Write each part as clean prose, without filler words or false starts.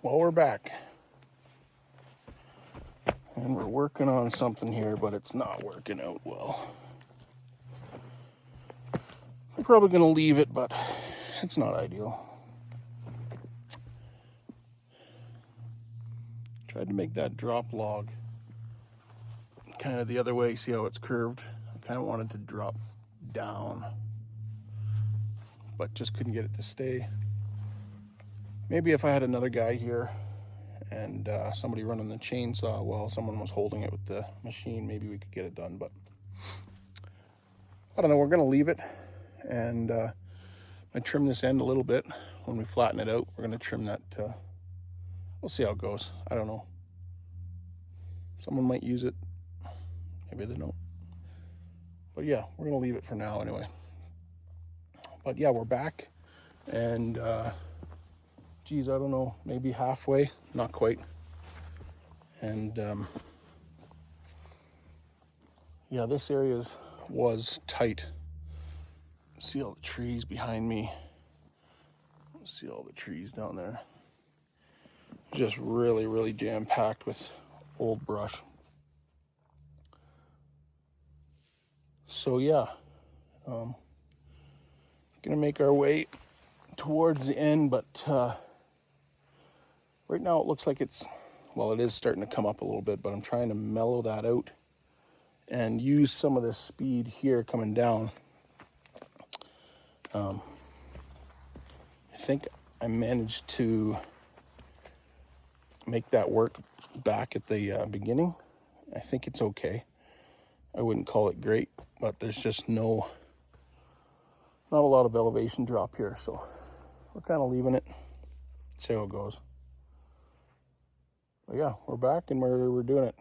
Well, we're back. And we're working on something here, but it's not working out well. I'm probably going to leave it, but it's not ideal. Tried to make that drop log kind of the other way. See how it's curved? I kind of wanted to drop down, but just couldn't get it to stay. Maybe if I had another guy here and somebody running the chainsaw while someone was holding it with the machine, maybe we could get it done, but I don't know. We're going to leave it, and I trim this end a little bit. When we flatten it out, we're going to trim that. We'll see how it goes. I don't know. Someone might use it. Maybe they don't. But yeah, we're going to leave it for now anyway. But yeah, we're back. And geez, I don't know, maybe halfway, not quite. And yeah, this area was tight. See all the trees behind me. See all the trees down there. Just really, really jam-packed with old brush. So yeah, gonna make our way towards the end, but right now it looks like it is starting to come up a little bit, but I'm trying to mellow that out and use some of the speed here coming down. I think I managed to make that work back at the beginning. I think it's okay. I wouldn't call it great, but there's just not a lot of elevation drop here, so we're kind of leaving it. See how it goes. But yeah, we're back and we're doing it.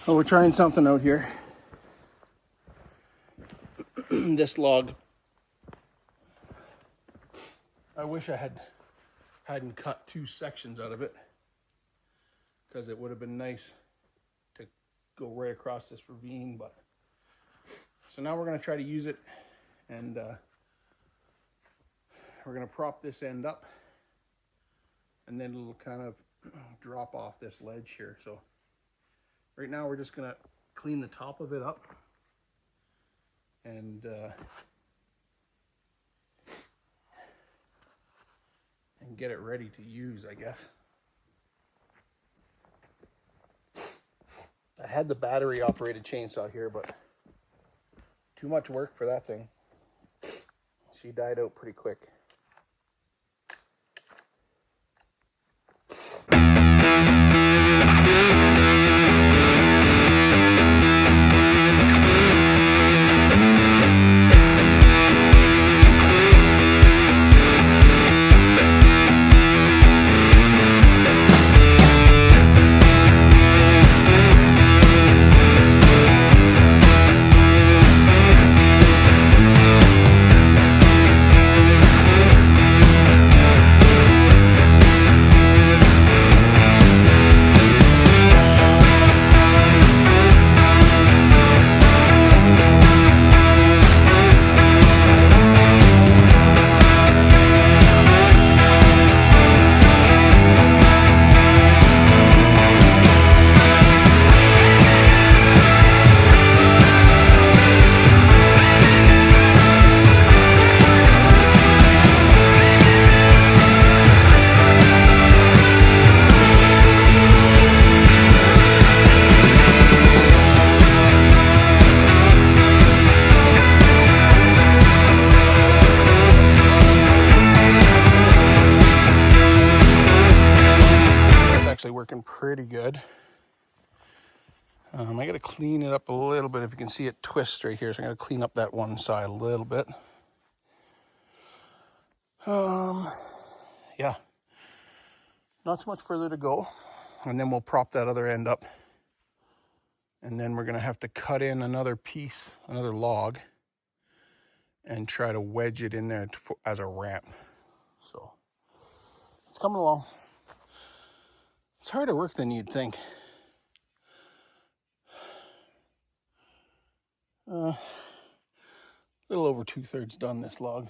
So we're trying something out here. This log, I wish I hadn't cut two sections out of it, because it would have been nice to go right across this ravine. But so now we're going to try to use it, and we're going to prop this end up, and then it'll kind of drop off this ledge here. So right now we're just going to clean the top of it up and get it ready to use, I guess. I had the battery operated chainsaw here, but too much work for that thing. She died out pretty quick. Working pretty good. I got to clean it up a little bit. If you can see it twist right here, so I got to clean up that one side a little bit. Yeah, not too much further to go, and then we'll prop that other end up, and then we're gonna have to cut in another piece, another log, and try to wedge it in there as a ramp. So it's coming along. It's harder work than you'd think. A little over 2/3 done this log.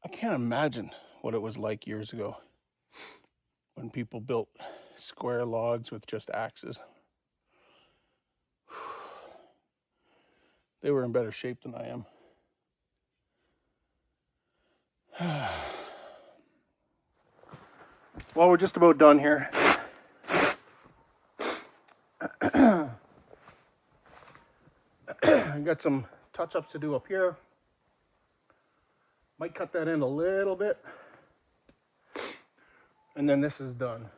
I can't imagine what it was like years ago when people built square logs with just axes. They were in better shape than I am. Well, we're just about done here. I got some touch-ups to do up here. Might cut that in a little bit. And then this is done.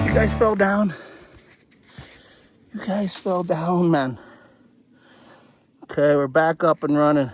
You guys fell down. You guys fell down, man. Okay, we're back up and running.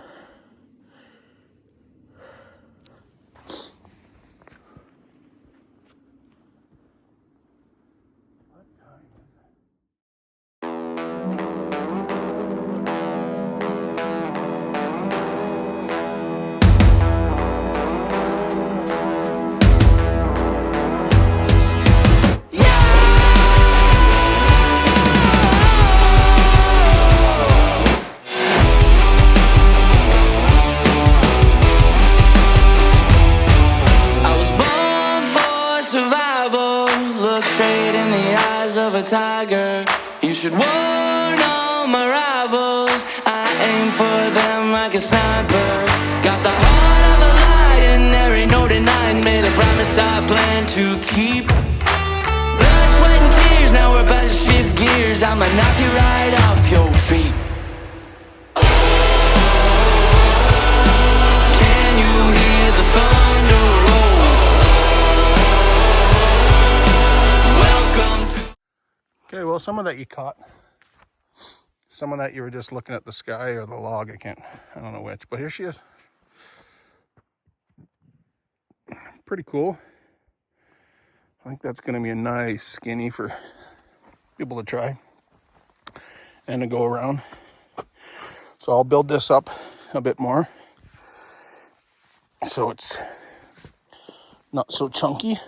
Of a tiger, you should warn all my rivals. I aim for them like a sniper. Got the heart of a lion, there ain't no denying. Made a promise I plan to keep. Blood, sweat and tears, now we're about to shift gears. I'ma knock you right off your feet. Can you hear the thunder roll? Welcome to... Okay, well, some of that you caught. Some of that you were just looking at the sky or the log. I don't know which, but here she is. Pretty cool. I think that's going to be a nice skinny for people to try and to go around. So I'll build this up a bit more so it's not so chunky.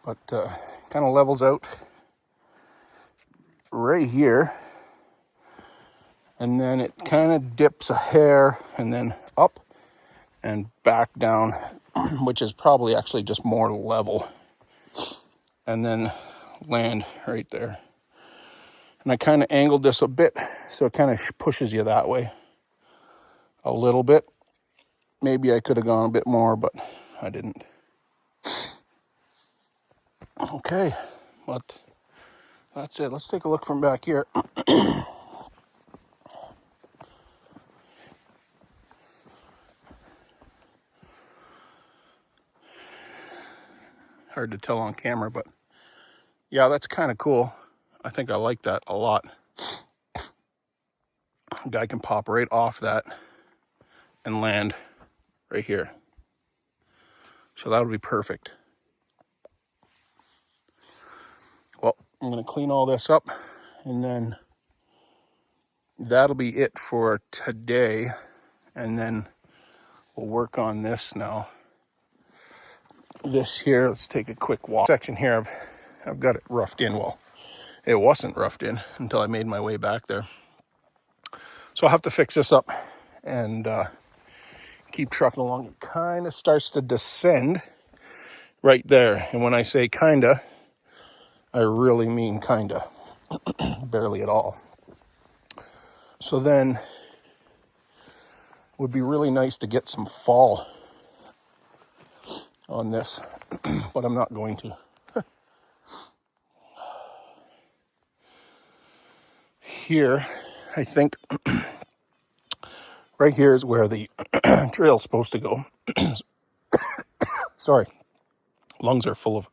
But kind of levels out right here, and then it kind of dips a hair and then up and back down, which is probably actually just more level, and then land right there. And I kind of angled this a bit so it kind of pushes you that way a little bit. Maybe I could have gone a bit more, but I didn't. Okay, but that's it. Let's take a look from back here. Hard to tell on camera, but yeah, that's kind of cool. I think I like that a lot. a guy can pop right off that and land right here. So that would be perfect. Well, I'm going to clean all this up, and then that'll be it for today. And then we'll work on this now. This here, let's take a quick walk. Section here, I've got it roughed in. Well, it wasn't roughed in until I made my way back there. So I'll have to fix this up and keep trucking along. It kind of starts to descend right there. And when I say kinda, I really mean kinda. Barely at all. So then, it would be really nice to get some fall on this, but I'm not going to. Here, I think, right here is where the trail's supposed to go. Sorry, lungs are full of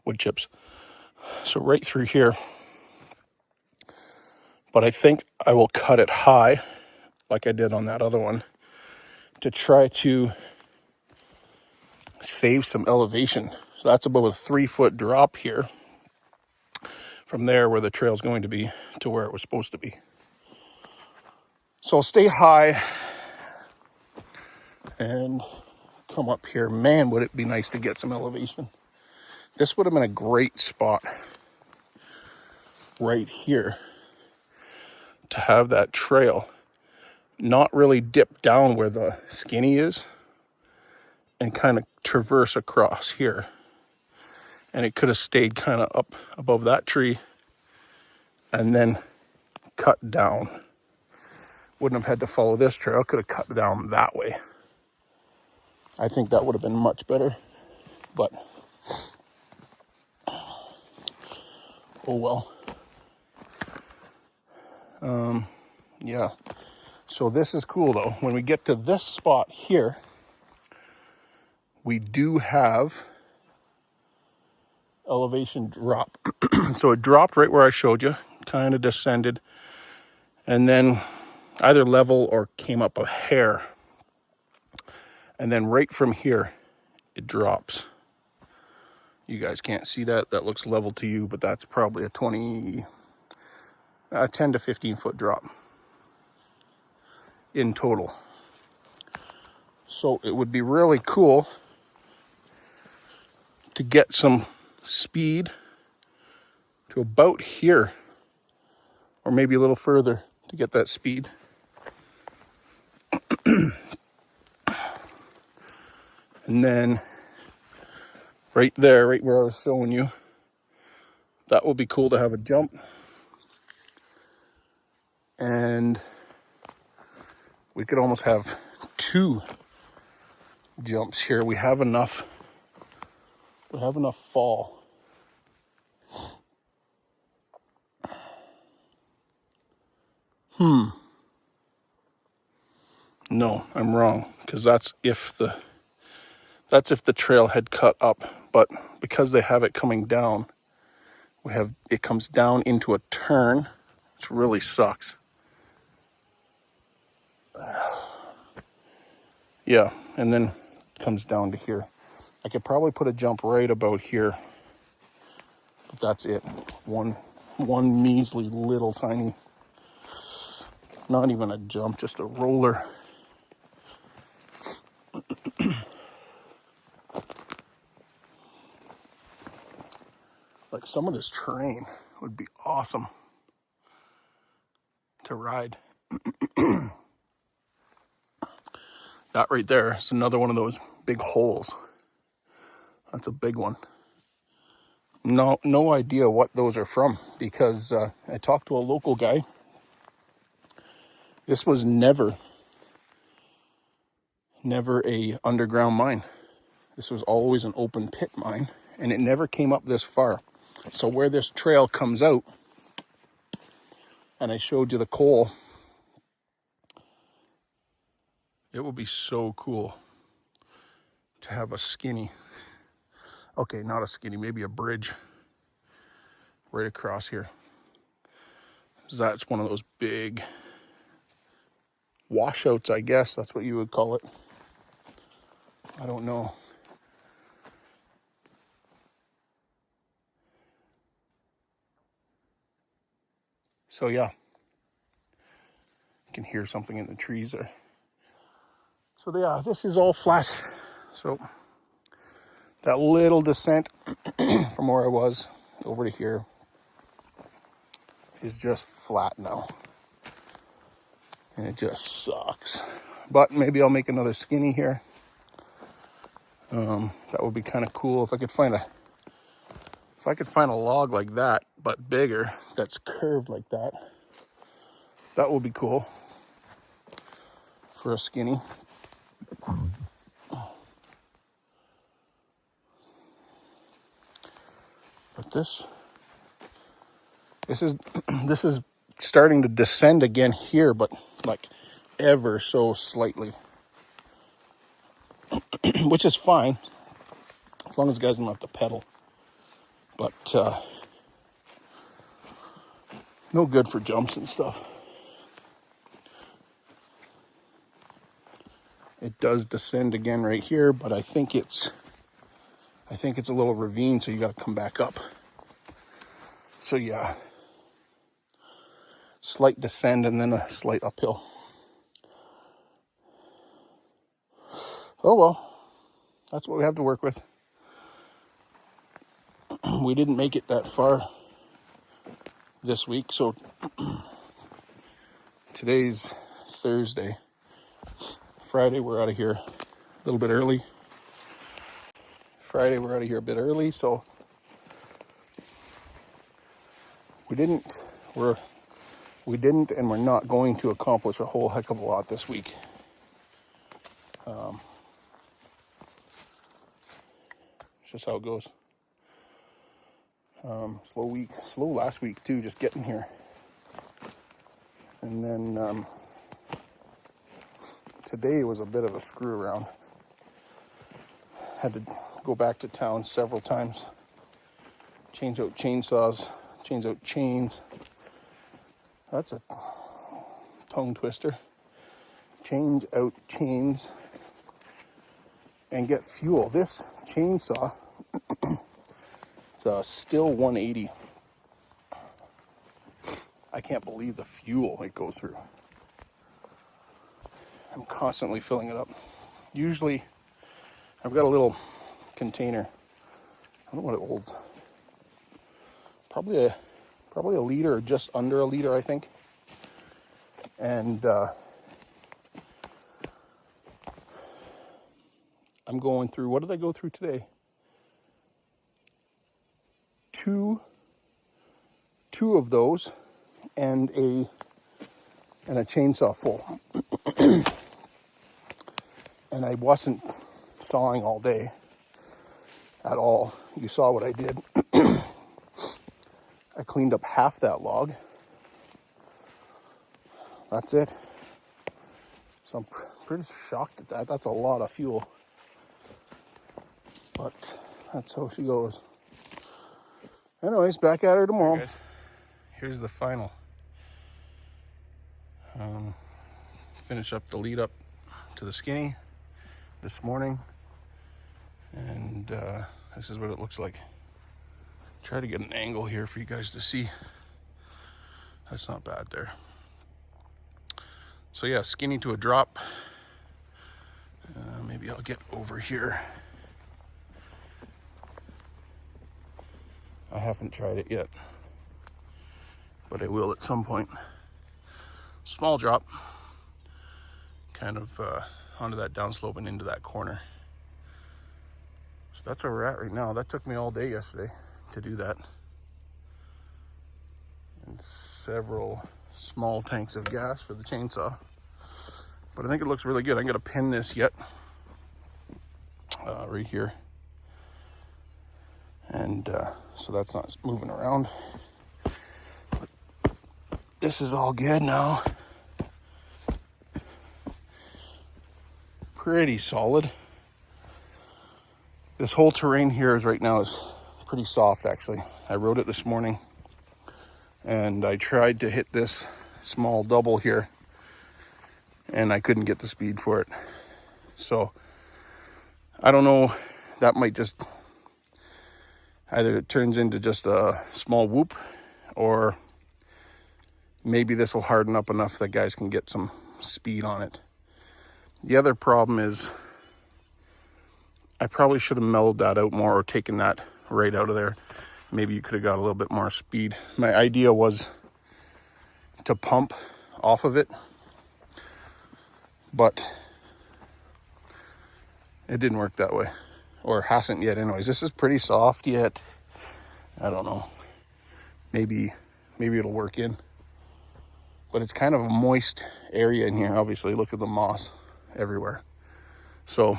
wood chips. So right through here, but I think I will cut it high, like I did on that other one, to try to save some elevation. So that's about a 3-foot drop here from there where the trail's going to be to where it was supposed to be. So I'll stay high and come up here. Man, would it be nice to get some elevation. This would have been a great spot right here to have that trail not really dip down where the skinny is and kind of traverse across here. And it could have stayed kind of up above that tree and then cut down. Wouldn't have had to follow this trail, could have cut down that way. I think that would have been much better, but oh well. Yeah, so this is cool though. When we get to this spot here, we do have elevation drop. So it dropped right where I showed you, kind of descended, and then either level or came up a hair. And then right from here, it drops. You guys can't see that. That looks level to you, but that's probably a 10 to 15 foot drop in total. So it would be really cool to get some speed to about here, or maybe a little further to get that speed. And then right there, right where I was showing you, that would be cool to have a jump. And we could almost have 2 jumps here. We have enough fall. No, I'm wrong, because that's if the trail had cut up, but because they have it coming down, it comes down into a turn, which really sucks. Yeah, and then it comes down to here. I could probably put a jump right about here, but that's it. One measly little tiny, not even a jump, just a roller. Like some of this terrain would be awesome to ride. That right there is another one of those big holes. That's a big one. No idea what those are from, because I talked to a local guy. This was never a underground mine. This was always an open pit mine, and it never came up this far. So where this trail comes out, and I showed you the coal, it would be so cool to have a skinny, okay, not a skinny, maybe a bridge right across here. That's one of those big washouts, I guess that's what you would call it. I don't know. So yeah, you can hear something in the trees there. So yeah, this is all flat. So that little descent from where I was over to here is just flat now. And it just sucks. But maybe I'll make another skinny here. That would be kind of cool if I could find a log like that, but bigger, that's curved like that. That would be cool for a skinny. But this is this is starting to descend again here, but like ever so slightly. Which is fine, as long as the guys don't have to pedal. But no good for jumps and stuff. It does descend again right here, but I think it's a little ravine, so you got to come back up. So yeah, slight descend and then a slight uphill. Oh well, that's what we have to work with. We didn't make it that far this week, so today's Thursday. Friday we're out of here a little bit early. So we didn't and we're not going to accomplish a whole heck of a lot this week. It's just how it goes. Slow last week too, just getting here. And then today was a bit of a screw around. Had to go back to town several times. Change out chainsaws, change out chains. That's a tongue twister. Change out chains and get fuel. This chainsaw, it's a still 180. I can't believe the fuel it goes through. I'm constantly filling it up. Usually, I've got a little container. I don't know what it holds. Probably a liter or just under a liter, I think. And I'm going through, what did I go through today? Two of those and a chainsaw full. And I wasn't sawing all day at all. You saw what I did. I cleaned up half that log. That's it. So I'm pretty shocked at that. That's a lot of fuel. But that's how she goes. Anyways, back at her tomorrow. Okay. Here's the final. Finish up the lead up to the skinny this morning. And this is what it looks like. Try to get an angle here for you guys to see. That's not bad there. So yeah, skinny to a drop. Maybe I'll get over here. I haven't tried it yet, but I will at some point. Small drop, kind of onto that downslope and into that corner. So that's where we're at right now. That took me all day yesterday to do that. And several small tanks of gas for the chainsaw. But I think it looks really good. I'm gonna pin this yet, right here. And so that's not moving around. But this is all good now. Pretty solid. This whole terrain here is right now is pretty soft actually. I rode it this morning And I tried to hit this small double here, and I couldn't get the speed for it. So I don't know, that might just, either it turns into just a small whoop, or maybe this will harden up enough that guys can get some speed on it. The other problem is I probably should have mellowed that out more, or taken that right out of there. Maybe you could have got a little bit more speed. My idea was to pump off of it, but it didn't work that way, or hasn't yet anyways. This is pretty soft yet. I don't know. Maybe it'll work in. But it's kind of a moist area in here. Obviously, look at the moss everywhere. So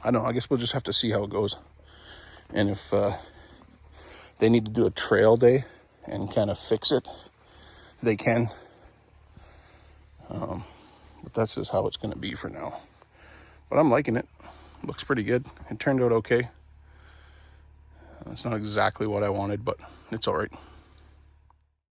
I don't know. I guess we'll just have to see how it goes. And if they need to do a trail day and kind of fix it, they can. But that's just how it's going to be for now. But I'm liking it. Looks pretty good. It turned out okay. It's not exactly what I wanted, but it's all right.